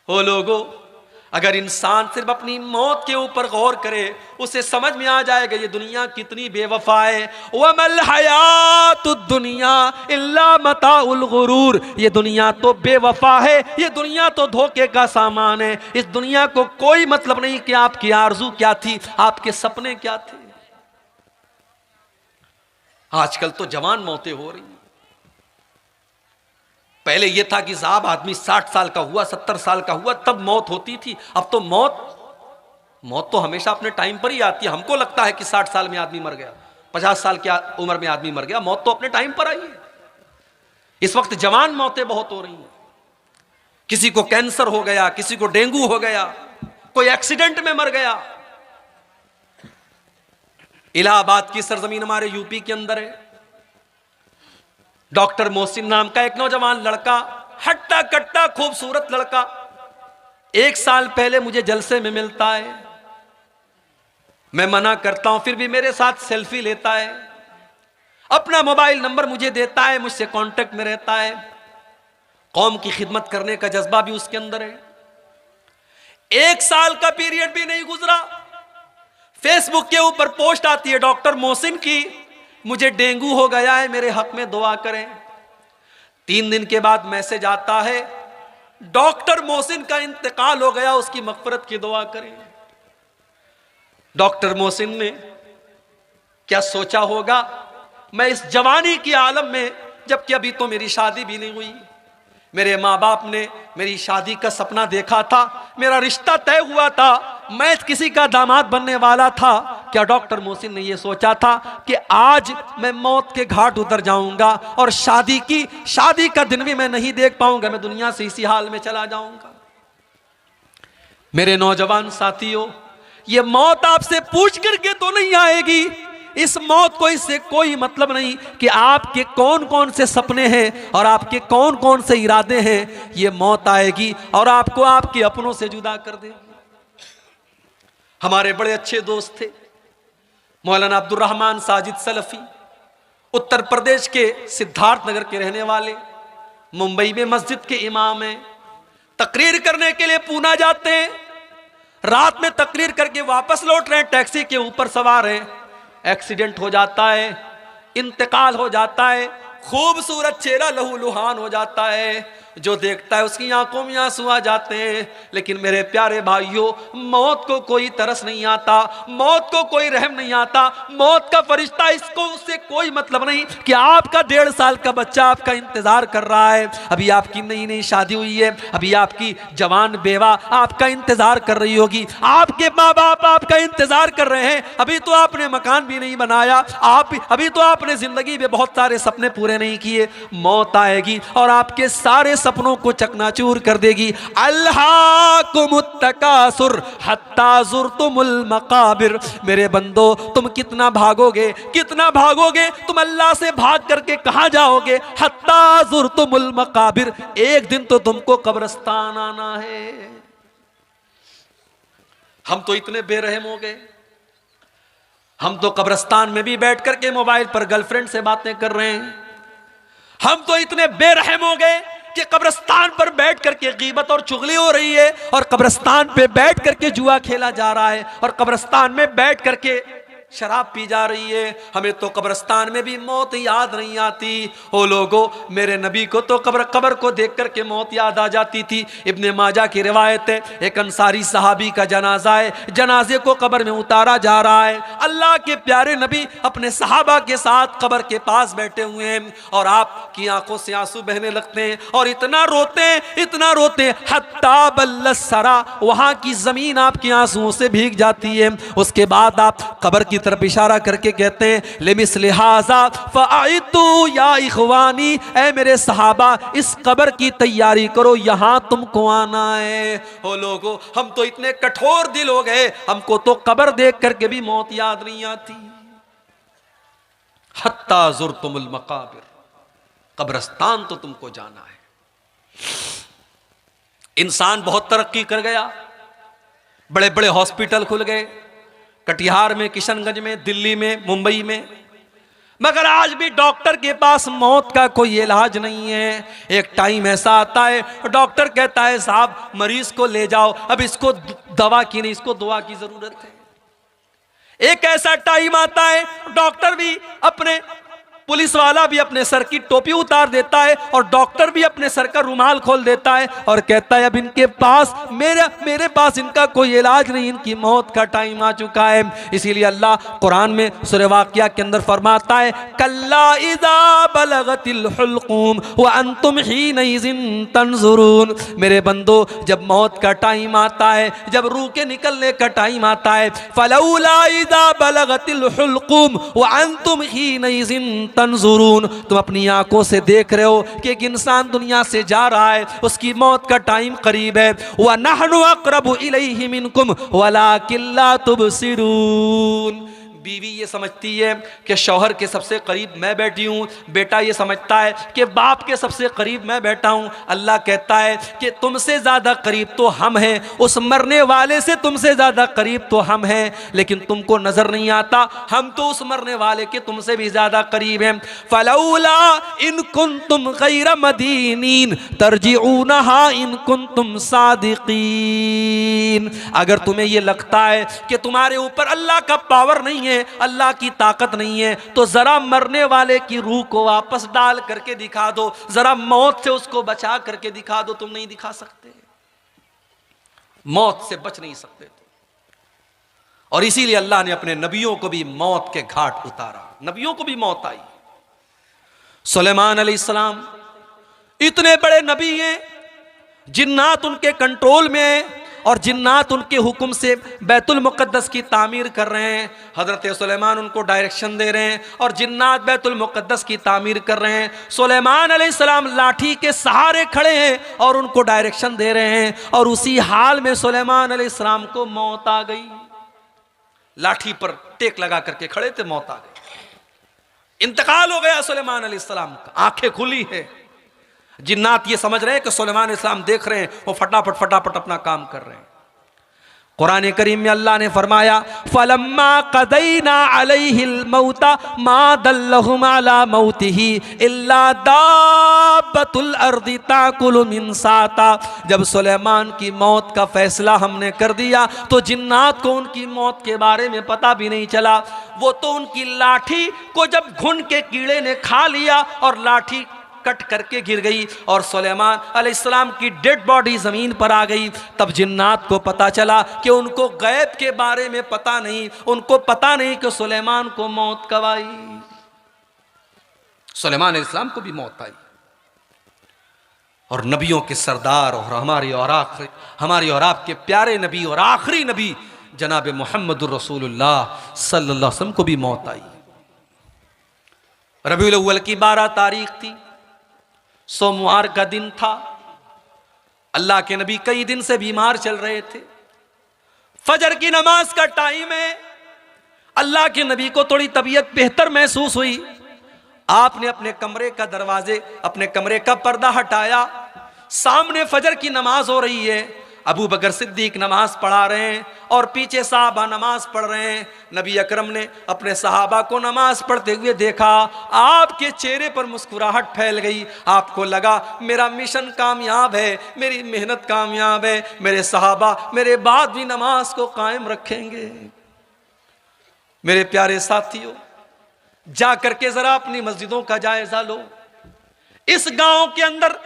हो लोगो, अगर इंसान सिर्फ अपनी मौत के ऊपर गौर करे, उसे समझ में आ जाएगा ये दुनिया कितनी बेवफा है। वमल हयातुद दुनिया इल्ला मताउल गुरूर, ये दुनिया तो बेवफा है, ये दुनिया तो धोखे का सामान है। इस दुनिया को कोई मतलब नहीं कि आपकी आरजू क्या थी, आपके सपने क्या थे। आजकल तो जवान मौतें हो रही हैं। पहले यह था कि साहब आदमी 60 साल का हुआ, 70 साल का हुआ तब मौत होती थी। अब तो मौत तो हमेशा अपने टाइम पर ही आती है। हमको लगता है कि 60 साल में आदमी मर गया, 50 साल की उम्र में आदमी मर गया। मौत तो अपने टाइम पर आई है। इस वक्त जवान मौतें बहुत हो रही हैं। किसी को कैंसर हो गया, किसी को डेंगू हो गया, कोई एक्सीडेंट में मर गया। इलाहाबाद की सरजमीन हमारे यूपी के अंदर है। डॉक्टर मोहसिन नाम का एक नौजवान लड़का, हट्टा कट्टा खूबसूरत लड़का, 1 साल पहले मुझे जलसे में मिलता है। मैं मना करता हूं फिर भी मेरे साथ सेल्फी लेता है, अपना मोबाइल नंबर मुझे देता है, मुझसे कांटेक्ट में रहता है। कौम की खिदमत करने का जज्बा भी उसके अंदर है। 1 साल का पीरियड भी नहीं गुजरा, फेसबुक के ऊपर पोस्ट आती है डॉक्टर मोहसिन की, मुझे डेंगू हो गया है, मेरे हक में दुआ करें। 3 दिन के बाद मैसेज आता है, डॉक्टर मोहसिन का इंतकाल हो गया, उसकी मगफरत की दुआ करें। डॉक्टर मोहसिन ने क्या सोचा होगा, मैं इस जवानी की आलम में, जबकि अभी तो मेरी शादी भी नहीं हुई, मेरे माँ बाप ने मेरी शादी का सपना देखा था, मेरा रिश्ता तय हुआ था, मैं किसी का दामाद बनने वाला था। क्या डॉक्टर मोहसिन ने यह सोचा था कि आज मैं मौत के घाट उतर जाऊंगा और शादी का दिन भी मैं नहीं देख पाऊंगा, मैं दुनिया से इसी हाल में चला जाऊंगा। मेरे नौजवान साथियों, यह मौत आपसे पूछ करके तो नहीं आएगी। इस मौत को इससे कोई मतलब नहीं कि आपके कौन कौन से सपने हैं और आपके कौन कौन से इरादे हैं। यह मौत आएगी और आपको आपके अपनों से जुदा कर देगी। हमारे बड़े अच्छे दोस्त थे मौलाना अब्दुल रहमान साजिद सलफी, उत्तर प्रदेश के सिद्धार्थ नगर के रहने वाले, मुंबई में मस्जिद के इमाम हैं। तकरीर करने के लिए पूना जाते हैं, रात में तकरीर करके वापस लौट रहे हैं, टैक्सी के ऊपर सवार हैं, एक्सीडेंट हो जाता है, इंतकाल हो जाता है। खूबसूरत चेहरा लहूलुहान हो जाता है, जो देखता है उसकी आंखों में आंसू आ जाते हैं। लेकिन मेरे प्यारे भाइयों, मौत को कोई तरस नहीं आता, मौत को कोई रहम नहीं आता। मौत का फरिश्ता, इसको उससे कोई मतलब नहीं कि आपका 1.5 साल का बच्चा आपका इंतजार कर रहा है, अभी आपकी नई नई शादी हुई है, अभी आपकी जवान बेवा आपका इंतजार कर रही होगी, आपके माँ बाप आपका इंतजार कर रहे हैं, अभी तो आपने मकान भी नहीं बनाया, अभी तो आपने जिंदगी में बहुत सारे सपने पूरे नहीं किए। मौत आएगी और आपके सारे सपनों को चकनाचूर कर देगी। अल्हाकुमुत्तकासुर हत्ता ज़ुरतुमुल मकाबिर। मेरे बंदो, तुम कितना भागोगे, कितना भागोगे, तुम अल्लाह से भाग करके कहां जाओगे। हत्ता ज़ुरतुमुल मकाबिर, एक दिन तो तुमको कब्रिस्तान आना है। हम तो इतने बेरहम हो गए, हम तो कब्रिस्तान में भी बैठ करके मोबाइल पर गर्लफ्रेंड से बातें कर रहे हैं। हम तो इतने बेरहम हो गए कि कब्रिस्तान पर बैठ करके गीबत और चुगली हो रही है, और कब्रिस्तान पे बैठ करके जुआ खेला जा रहा है, और कब्रिस्तान में बैठ करके शराब पी जा रही है। हमें तो कब्रिस्तान में भी मौत याद नहीं आती। ओ लोगो, मेरे नबी को तो कब्र को देख करके मौत याद आ जाती थी। इब्ने माजा की रिवायत है, एक अंसारी सहाबी का जनाजा है, जनाजे को कब्र में उतारा जा रहा है। अल्लाह के प्यारे नबी अपने सहाबा के साथ कब्र के पास बैठे हुए हैं, और आपकी आंखों से आंसू बहने लगते हैं, और इतना रोते हैं, इतना रोते हैं, हत्ता बल्लसरा, वहां की जमीन आपके आंसुओं से भीग जाती है। उसके बाद आप कब्र की तरफ इशारा करके कहते हैं, लिमिस्लि हाज़ा फ़अइदू या इख़वानी, ऐ मेरे सहाबा इस कब्र की तैयारी करो, यहां तुमको आना है। ओ लोगो, हम तो इतने कठोर दिल हो गए, हमको तो कब्र देख करके भी मौत याद नहीं आती। हत्ता ज़ुरतुमुल मकाबिर, कब्रिस्तान तो तुमको जाना है। इंसान बहुत तरक्की कर गया, बड़े बड़े हॉस्पिटल खुल गए, कटिहार में, किशनगंज में, दिल्ली में, मुंबई में। मगर आज भी डॉक्टर के पास मौत का कोई इलाज नहीं है। एक टाइम ऐसा आता है डॉक्टर कहता है साहब मरीज को ले जाओ, अब इसको दवा की नहीं, इसको दुआ की जरूरत है। एक ऐसा टाइम आता है डॉक्टर भी अपने, पुलिस वाला भी अपने सर की टोपी उतार देता है और डॉक्टर भी अपने सर का रुमाल खोल देता है और कहता है अब इनके पास मेरे पास इनका कोई इलाज नहीं, इनकी मौत का टाइम आ चुका है। इसीलिए अल्लाह कुरान में सूरह वाक़िया के अंदर फरमाता है कल्ला इज़ा बलगतिल हुल्क़ूम व अंतुम हीनइज़िन तंज़ुरून। मेरे बंदो जब मौत का टाइम आता है, जब रूह के निकलने का टाइम आता है, फलौला इज़ा बलगतिल हुल्क़ूम व अंतुम हीनइज़िन तंजुरून, तुम अपनी आंखों से देख रहे हो कि एक इंसान दुनिया से जा रहा है, उसकी मौत का टाइम करीब है। व नहनु अक़रबु इलैहि मिनकुम वलाकिन ला तुबसिरून। बीवी ये समझती है कि शौहर के सबसे करीब मैं बैठी हूँ, बेटा ये समझता है कि बाप के सबसे करीब मैं बैठा हूँ। अल्लाह कहता है कि तुमसे ज़्यादा करीब तो हम हैं, उस मरने वाले से तुमसे ज़्यादा करीब तो हम हैं, लेकिन तुमको नज़र नहीं आता हम तो उस मरने वाले के तुमसे भी ज़्यादा करीब हैं। फलौला इन कुंतुम गैर मदीनीन तरजिऊनहा इन कुंतुम सादिकीन। अगर तुम्हें ये लगता है कि तुम्हारे ऊपर अल्लाह का पावर नहीं है, अल्लाह की ताकत नहीं है, तो जरा मरने वाले की रूह को वापस डाल करके दिखा दो, जरा मौत से उसको बचा करके दिखा दो। तुम नहीं दिखा सकते, मौत से बच नहीं सकते। और इसीलिए अल्लाह ने अपने नबियों को भी मौत के घाट उतारा, नबियों को भी मौत आई। सुलेमान अलैहिस्सलाम इतने बड़े नबी हैं, जिन्नात उनके कंट्रोल में है और जिन्नात उनके हुक्म से बैतुल मुक़द्दस की तामीर कर रहे हैं। हज़रत सुलेमान उनको डायरेक्शन दे रहे हैं और जिन्नात बैतुल मुक़द्दस की तामीर कर रहे हैं। सुलेमान अलैहिस्सलाम लाठी के सहारे खड़े हैं और उनको डायरेक्शन दे रहे हैं, और उसी हाल में सुलेमान अलैहिस्सलाम को मौत आ गई। लाठी पर टेक लगा करके खड़े थे, मौत आ गई, इंतकाल हो गया सुलेमान अलैहिस्सलाम का। आंखें खुली है, जिन्नात ये समझ रहे हैं कि सुलेमान इस्लाम देख रहे हैं, वो फटाफट फटाफट अपना काम कर रहे हैं। कुरान करीम में अल्लाह ने फरमाया फलम्मा क़दैना अलैहिल मौता मा दल्लहुम अला मौतिही इल्ला दाब्बतुल अर्दि ताकुलु मिन साता। जब सुलेमान की मौत का फैसला हमने कर दिया तो जिन्नात को उनकी मौत के बारे में पता भी नहीं चला। वो तो उनकी लाठी को जब घुन के कीड़े ने खा लिया और लाठी कट करके गिर गई और सुलेमान अलैहिस्सलाम की डेड बॉडी जमीन पर आ गई। तब जिन्नात को पता चला कि उनको गैब के बारे में पता नहीं, उनको पता नहीं कि सुलेमान को मौत कब आई। सुलेमान अलैहिस्सलाम को भी मौत आई। और नबियों के सरदार और हमारी और आपके प्यारे नबी और आखिरी नबी जनाब मुहम्मदुर रसूलुल्लाह सल्लल्लाहु अलैहि वसल्लम को भी मौत आई। रबीउल अव्वल की 12 तारीख थी, सोमवार का दिन था। अल्लाह के नबी कई दिन से बीमार चल रहे थे। फजर की नमाज का टाइम है, अल्लाह के नबी को थोड़ी तबीयत बेहतर महसूस हुई। आपने अपने कमरे का दरवाजे, अपने कमरे का पर्दा हटाया, सामने फजर की नमाज हो रही है। अबू बकर सिद्दीक नमाज पढ़ा रहे हैं और पीछे साहबा नमाज पढ़ रहे हैं। नबी अकरम ने अपने सहाबा को नमाज पढ़ते हुए देखा, आपके चेहरे पर मुस्कुराहट फैल गई। आपको लगा मेरा मिशन कामयाब है, मेरी मेहनत कामयाब है, मेरे सहाबा मेरे बाद भी नमाज को कायम रखेंगे। मेरे प्यारे साथियों, जा करके जरा अपनी मस्जिदों का जायजा लो। इस गांव के अंदर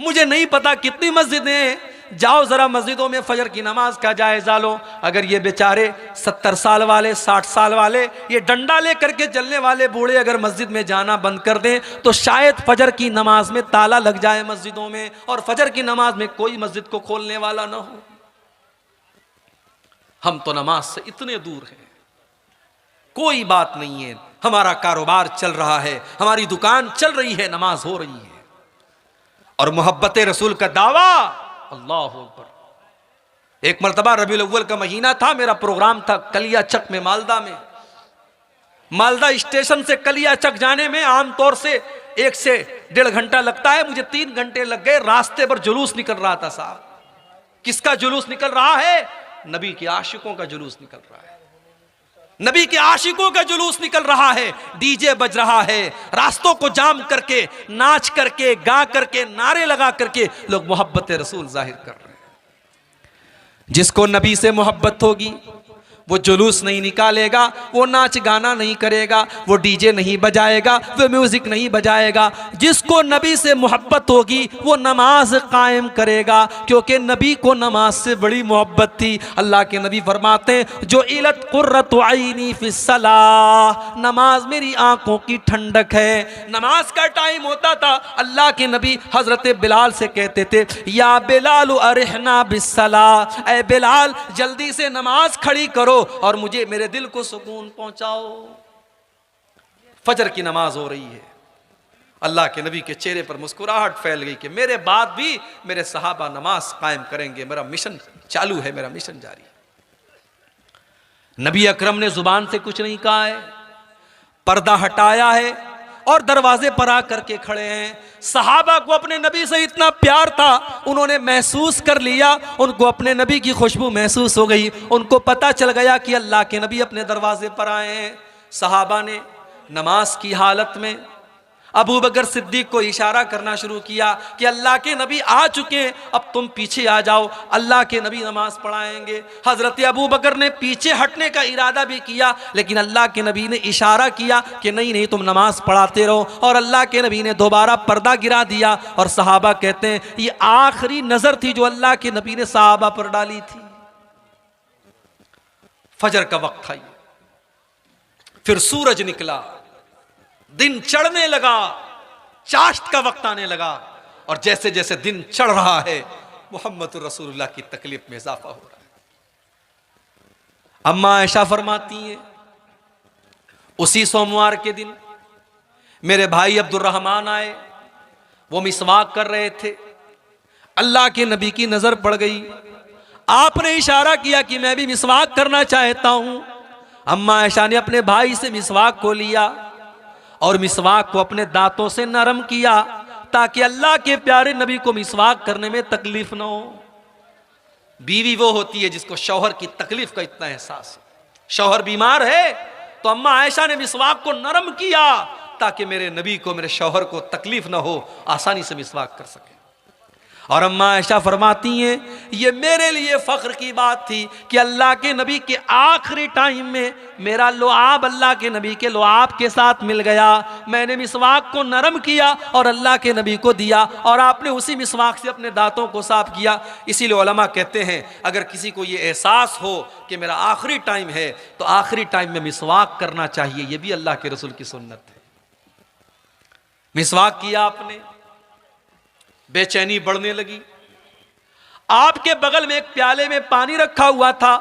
मुझे नहीं पता कितनी मस्जिदें हैं, जाओ जरा मस्जिदों में फजर की नमाज का जायजा लो। अगर ये बेचारे 70 साल वाले, 60 साल वाले, ये डंडा लेकर के चलने वाले बूढ़े अगर मस्जिद में जाना बंद कर दें तो शायद फजर की नमाज में ताला लग जाए मस्जिदों में और फजर की नमाज में कोई मस्जिद को खोलने वाला ना हो। हम तो नमाज से इतने दूर हैं। कोई बात नहीं है, हमारा कारोबार चल रहा है, हमारी दुकान चल रही है, नमाज हो रही है और मोहब्बत रसूल का दावा। अल्लाह अकबर। एक मरतबा रबीउल अव्वल का महीना था, मेरा प्रोग्राम था कलिया चक में, मालदा में। मालदा स्टेशन से कलिया चक जाने में आमतौर से 1 से 1.5 घंटा लगता है, मुझे 3 घंटे लग गए। रास्ते पर जुलूस निकल रहा था साहब। किसका जुलूस निकल रहा है? नबी के आशिकों का जुलूस निकल रहा है। नबी के आशिकों का जुलूस निकल रहा है, डीजे बज रहा है, रास्तों को जाम करके, नाच करके, गा करके, नारे लगा करके लोग मोहब्बत रसूल जाहिर कर रहे हैं। जिसको नबी से मोहब्बत होगी वो जुलूस नहीं निकालेगा, वो नाच गाना नहीं करेगा, वो डीजे नहीं बजाएगा, वो म्यूजिक नहीं बजाएगा। जिसको नबी से मोहब्बत होगी वो नमाज कायम करेगा, क्योंकि नबी को नमाज से बड़ी मोहब्बत थी। अल्लाह के नबी फरमाते हैं जो इलत कुर्रतु ऐनी फिस्सलाह, नमाज मेरी आंखों की ठंडक है। नमाज का टाइम होता था, अल्लाह के नबी हजरत बिलाल से कहते थे या बिलाल अरिहना बिस्सलाह, ए बिलाल जल्दी से नमाज खड़ी करो और मुझे मेरे दिल को सुकून पहुंचाओ। फजर की नमाज हो रही है, अल्लाह के नबी के चेहरे पर मुस्कुराहट फैल गई कि मेरे बाद भी मेरे सहाबा नमाज कायम करेंगे, मेरा मिशन चालू है, मेरा मिशन जारी है। नबी अकरम ने जुबान से कुछ नहीं कहा है, पर्दा हटाया है और दरवाजे पर आकर के खड़े हैं। सहाबा को अपने नबी से इतना प्यार था, उन्होंने महसूस कर लिया, उनको अपने नबी की खुशबू महसूस हो गई, उनको पता चल गया कि अल्लाह के नबी अपने दरवाजे पर आए हैं। सहाबा ने नमाज की हालत में अबू बकर सिद्दीक को इशारा करना शुरू किया कि अल्लाह के नबी आ चुके हैं, अब तुम पीछे आ जाओ, अल्लाह के नबी नमाज पढ़ाएंगे। हजरत अबू बकर ने पीछे हटने का इरादा भी किया, लेकिन अल्लाह के नबी ने इशारा किया कि नहीं नहीं तुम नमाज पढ़ाते रहो, और अल्लाह के नबी ने दोबारा पर्दा गिरा दिया। और सहाबा कहते हैं ये आखिरी नजर थी जो अल्लाह के नबी ने सहाबा पर डाली थी। फजर का वक्त था, फिर सूरज निकला, दिन चढ़ने लगा, चाश्त का वक्त आने लगा, और जैसे जैसे दिन चढ़ रहा है मोहम्मद रसूलुल्लाह की तकलीफ में इजाफा हो रहा है। अम्मा आयशा फरमाती है उसी सोमवार के दिन मेरे भाई अब्दुर्रहमान आए, वो मिसवाक कर रहे थे, अल्लाह के नबी की नजर पड़ गई, आपने इशारा किया कि मैं भी मिसवाक करना चाहता हूं। अम्मा आयशा ने अपने भाई से मिसवाक को लिया और मिसवाक को अपने दांतों से नरम किया ताकि अल्लाह के प्यारे नबी को मिसवाक करने में तकलीफ ना हो। बीवी वो होती है जिसको शौहर की तकलीफ का इतना एहसास हो। शौहर बीमार है तो अम्मा आयशा ने मिसवाक को नरम किया ताकि मेरे नबी को, मेरे शौहर को तकलीफ ना हो, आसानी से मिसवाक कर सके। और अम्मा आयशा फरमाती हैं ये मेरे लिए फख्र की बात थी कि अल्लाह के नबी के आखिरी टाइम में मेरा लुआब अल्लाह के नबी के लुआब के साथ मिल गया। मैंने मिसवाक को नरम किया और अल्लाह के नबी को दिया, और आपने उसी मिसवाक से अपने दांतों को साफ किया। इसीलिए उलमा कहते हैं अगर किसी को ये एहसास हो कि मेरा आखिरी टाइम है तो आखिरी टाइम में मिसवाक करना चाहिए। ये भी अल्लाह के रसूल की सुन्नत है। मिसवाक किया आपने, बेचैनी बढ़ने लगी। आपके बगल में एक प्याले में पानी रखा हुआ था,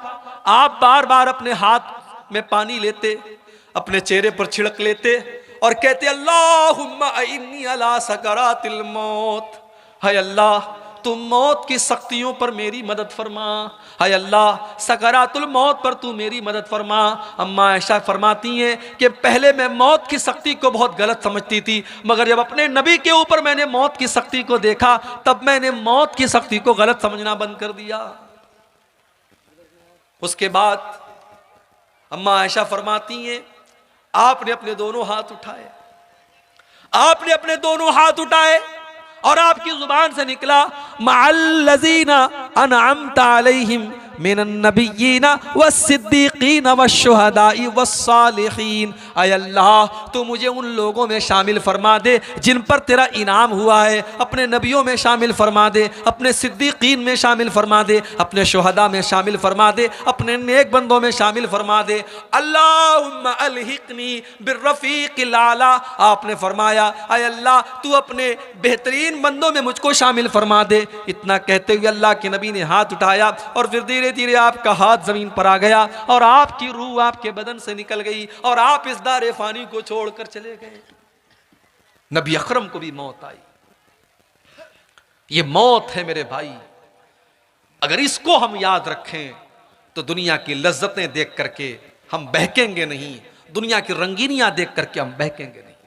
आप बार बार अपने हाथ में पानी लेते, अपने चेहरे पर छिड़क लेते और कहते अल्लाहुम्मा इन्नी अला सकरातिल मौत, हाय अल्लाह तुम मौत की सख्तियों पर मेरी मदद फरमा, हाय अल्लाह सकरातुल मौत पर तू मेरी मदद फरमा। अम्मा आयशा फरमाती हैं कि पहले मैं मौत की सख्ती को बहुत गलत समझती थी, मगर जब अपने नबी के ऊपर मैंने मौत की सख्ती को देखा तब मैंने मौत की सख्ती को गलत समझना बंद कर दिया। उसके बाद अम्मा आयशा फरमाती हैं आपने अपने दोनों हाथ उठाए, आपने अपने दोनों हाथ उठाए और आपकी जुबान से निकला मअल्लज़ीना अनअमता अलैहिम मिनन नबिय्यीना वस्सिद्दीक़ीना वश्शुहदाई वस्सालिहीन। ऐ अल्लाह तू मुझे उन लोगों में शामिल फरमा दे जिन पर तेरा इनाम हुआ है, अपने नबियों में शामिल फरमा दे, अपने सिद्दीक़ीन में शामिल फरमा दे, अपने शुहदा में शामिल फरमा दे, अपने नेक बंदों में शामिल फरमा दे। अल्लाहुम्मा अलहिक़नी बिर्रफ़ीक़िल आला, आपने फरमाया ऐ अल्लाह तू अपने बेहतरीन बंदों में मुझको शामिल फरमा दे। इतना कहते हुए अल्लाह के नबी ने हाथ उठाया और फिर धीरे धीरे आपका हाथ जमीन पर आ गया और आपकी रूह आपके बदन से निकल गई और आप इस दारे फानी को छोड़कर चले गए। नबी अकरम को भी मौत आई। ये मौत है मेरे भाई, अगर इसको हम याद रखें तो दुनिया की लज्जतें देख करके हम बहकेंगे नहीं, दुनिया की रंगीनियां देख करके हम बहकेंगे नहीं।